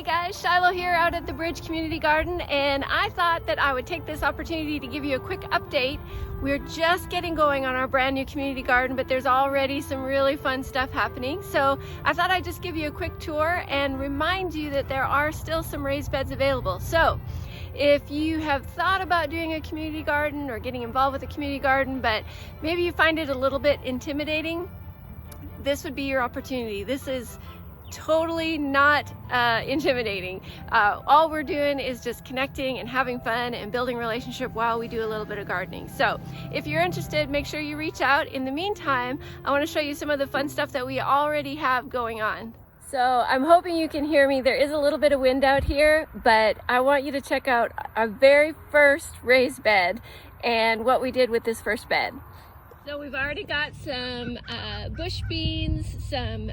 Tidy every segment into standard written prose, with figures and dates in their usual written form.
guys, Shylo here out at the Bridge Community Garden, and I thought that I would take this opportunity to give you a quick update. We're just getting going on our brand new community garden, but there's already some really fun stuff happening. So I thought I'd just give you a quick tour and remind you that there are still some raised beds available. So if you have thought about doing a community garden or getting involved with a community garden, but maybe you find it a little bit intimidating, this would be your opportunity. This is totally not intimidating. All we're doing is just connecting and having fun and building relationship while we do a little bit of gardening. So if you're interested, make sure you reach out. In the meantime, I want to show you some of the fun stuff that we already have going on. So I'm hoping you can hear me. There is a little bit of wind out here, but I want you to check out our very first raised bed and what we did with this first bed. So we've already got some bush beans, some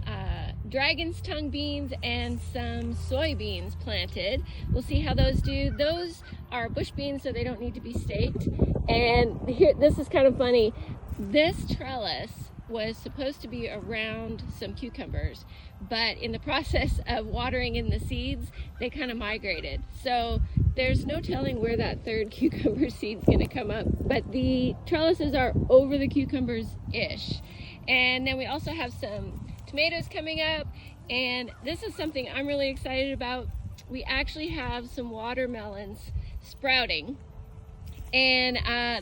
dragon's tongue beans, and some soybeans planted. We'll see how those do. Those are bush beans, so they don't need to be staked. And here, this is kind of funny. This trellis was supposed to be around some cucumbers, but in the process of watering in the seeds, they kind of migrated. So there's no telling where that third cucumber seed's gonna come up, but the trellises are over the cucumbers-ish. And then we also have some tomatoes coming up, and this is something I'm really excited about. We actually have some watermelons sprouting, and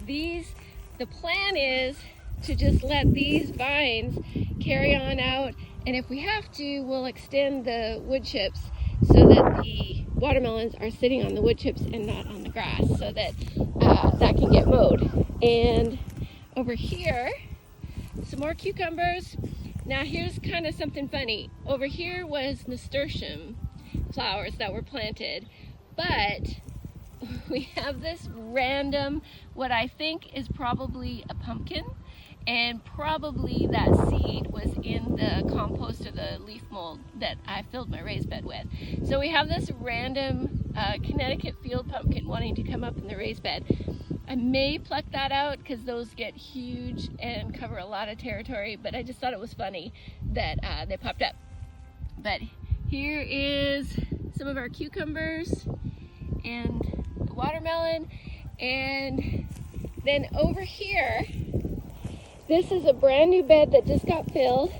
the plan is to just let these vines carry on out, and if we have to, we'll extend the wood chips so that the watermelons are sitting on the wood chips and not on the grass, so that that can get mowed. And over here, some more cucumbers. Now here's kind of something funny. Over here was nasturtium flowers that were planted, but we have this random, what I think is probably a pumpkin, and probably that seed was in the compost or the leaf mold that I filled my raised bed with. So we have this random Connecticut field pumpkin wanting to come up in the raised bed. I may pluck that out because those get huge and cover a lot of territory, but I just thought it was funny that they popped up. But here is some of our cucumbers and the watermelon, and then over here, this is a brand new bed that just got filled,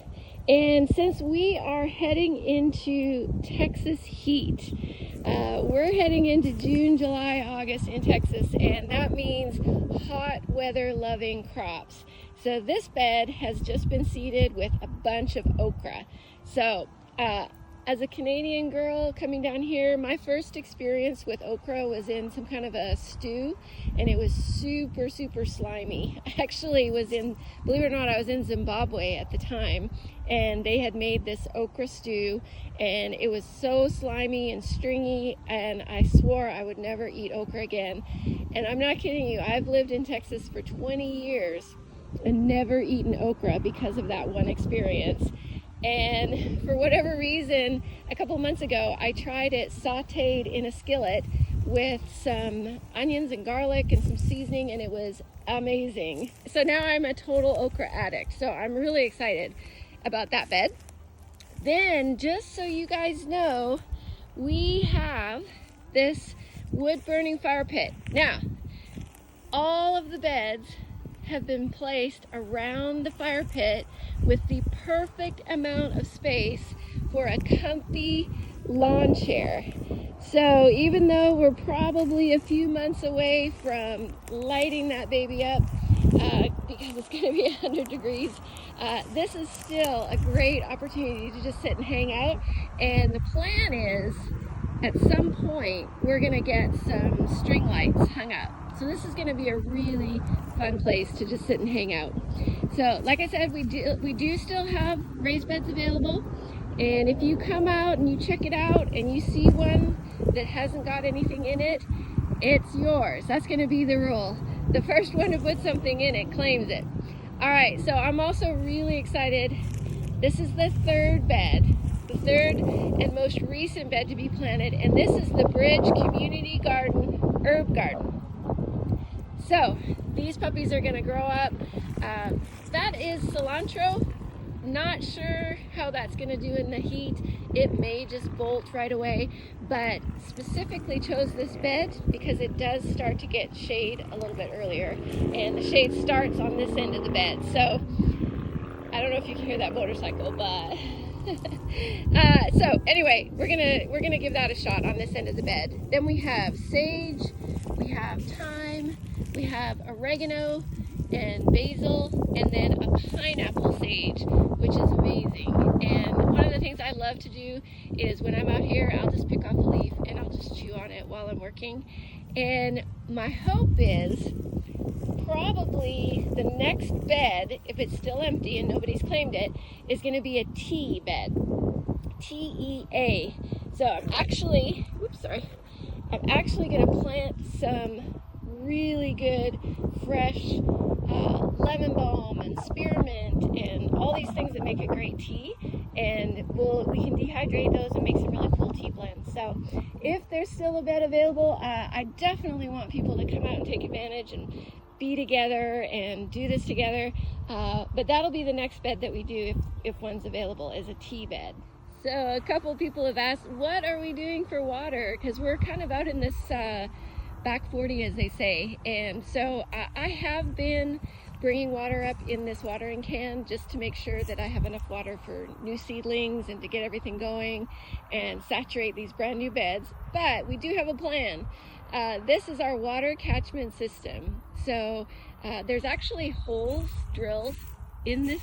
and since we are heading into Texas heat, we're heading into June, July, August in Texas, and that means hot weather loving crops. So this bed has just been seeded with a bunch of okra. So as a Canadian girl coming down here, my first experience with okra was in some kind of a stew, and it was super, super slimy. I actually was in, believe it or not, I was in Zimbabwe at the time, and they had made this okra stew, and it was so slimy and stringy, and I swore I would never eat okra again. And I'm not kidding you, I've lived in Texas for 20 years and never eaten okra because of that one experience. And for whatever reason, a couple months ago, I tried it sauteed in a skillet with some onions and garlic and some seasoning, and it was amazing. So now I'm a total okra addict. So I'm really excited about that bed. Then, just so you guys know, we have this wood burning fire pit. Now, all of the beds have been placed around the fire pit with the perfect amount of space for a comfy lawn chair. So even though we're probably a few months away from lighting that baby up, because it's going to be 100 degrees, this is still a great opportunity to just sit and hang out. And the plan is, at some point, we're going to get some string lights hung up. So this is going to be a really fun place to just sit and hang out. So like I said, we do still have raised beds available. And if you come out and you check it out and you see one that hasn't got anything in it, it's yours. That's going to be the rule. The first one to put something in it claims it. All right, so I'm also really excited. This is the third bed, the third and most recent bed to be planted, and this is the Bridge Community Garden Herb Garden. So these puppies are going to grow up. That is cilantro, not sure how that's going to do in the heat. It may just bolt right away, but specifically chose this bed because it does start to get shade a little bit earlier, and the shade starts on this end of the bed. So I don't know if you can hear that motorcycle, but so anyway, we're gonna give that a shot on this end of the bed. Then we have sage, we have thyme, we have oregano and basil, and then a pineapple sage, which is amazing. And one of the things I love to do is when I'm out here, I'll just pick off a leaf and I'll just chew on it while I'm working. And my hope is probably the next bed, if it's still empty and nobody's claimed it, is going to be a tea bed. T-E-A. So I'm actually going to plant some really good fresh lemon balm and spearmint and all these things that make a great tea, and we can dehydrate those and make some really cool tea blends. So if there's still a bed available, I definitely want people to come out and take advantage and be together and do this together, but that'll be the next bed that we do if one's available, is a tea bed. So a couple people have asked, what are we doing for water? Because we're kind of out in this back 40, as they say, and so I have been bringing water up in this watering can just to make sure that I have enough water for new seedlings and to get everything going and saturate these brand new beds. But we do have a plan. This is our water catchment system. So there's actually holes drilled in this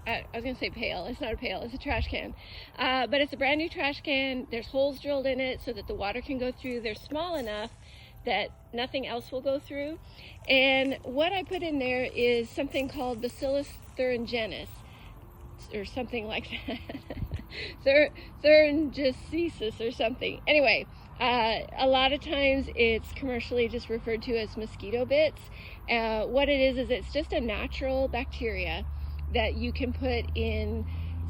I was gonna say pail. It's not a pail, it's a trash can. But it's a brand new trash can. There's holes drilled in it so that the water can go through. They're small enough that nothing else will go through. And what I put in there is something called Bacillus thuringiensis, or something like that. Thuringiensis or something. Anyway, a lot of times it's commercially just referred to as mosquito bits. What it is it's just a natural bacteria that you can put in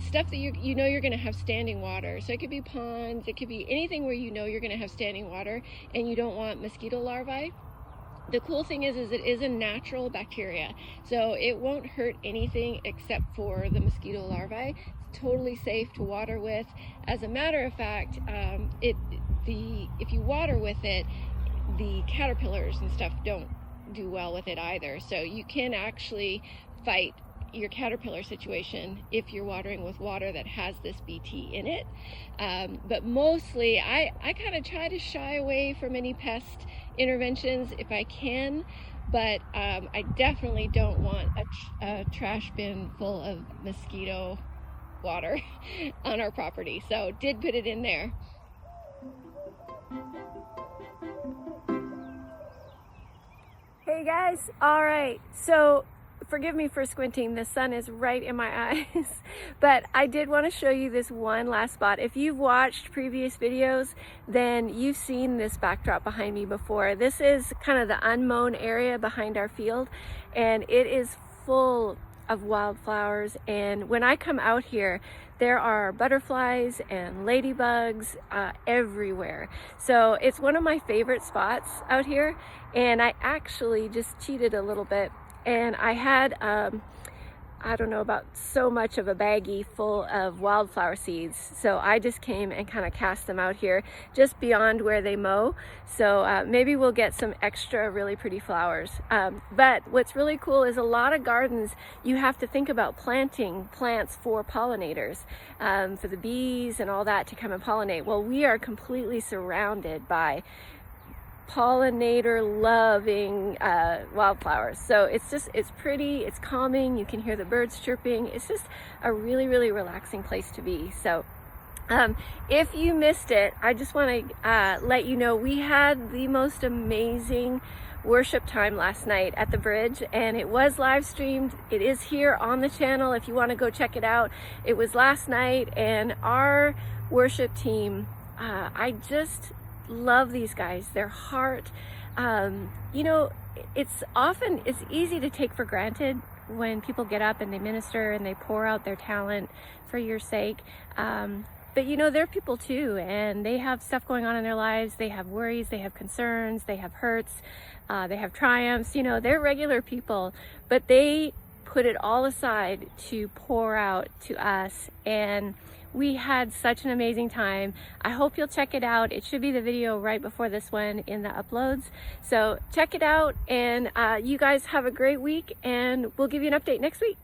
stuff that you know you're going to have standing water. So it could be ponds, it could be anything where you know you're going to have standing water and you don't want mosquito larvae. The cool thing is it is a natural bacteria, so it won't hurt anything except for the mosquito larvae. It's totally safe to water with. As a matter of fact, if you water with it, the caterpillars and stuff don't do well with it either. So you can actually fight your caterpillar situation if you're watering with water that has this BT in it. But mostly I kind of try to shy away from any pest interventions if I can, but I definitely don't want a trash bin full of mosquito water on our property, so did put it in there. Hey guys, all right, so forgive me for squinting, the sun is right in my eyes, but I did want to show you this one last spot. If you've watched previous videos, then you've seen this backdrop behind me before. This is kind of the unmown area behind our field, and it is full of wildflowers. And when I come out here, there are butterflies and ladybugs everywhere. So it's one of my favorite spots out here, and I actually just cheated a little bit. And I had, I don't know, about so much of a baggie full of wildflower seeds. So I just came and kind of cast them out here just beyond where they mow. So maybe we'll get some extra really pretty flowers. But what's really cool is a lot of gardens, you have to think about planting plants for pollinators, for the bees and all that to come and pollinate. Well, we are completely surrounded by pollinator loving wildflowers. So it's pretty, it's calming, you can hear the birds chirping. It's just a really, really relaxing place to be. So if you missed it, I just want to let you know we had the most amazing worship time last night at the bridge, and it was live streamed. It is here on the channel if you want to go check it out. It was last night, and our worship team, I just love these guys, their heart. You know, it's easy to take for granted when people get up and they minister and they pour out their talent for your sake. But you know, they're people too, and they have stuff going on in their lives. They have worries, they have concerns, they have hurts, they have triumphs. You know, they're regular people, but they put it all aside to pour out to us, and we had such an amazing time. I hope you'll check it out. It should be the video right before this one in the uploads. So check it out, and you guys have a great week, and we'll give you an update next week.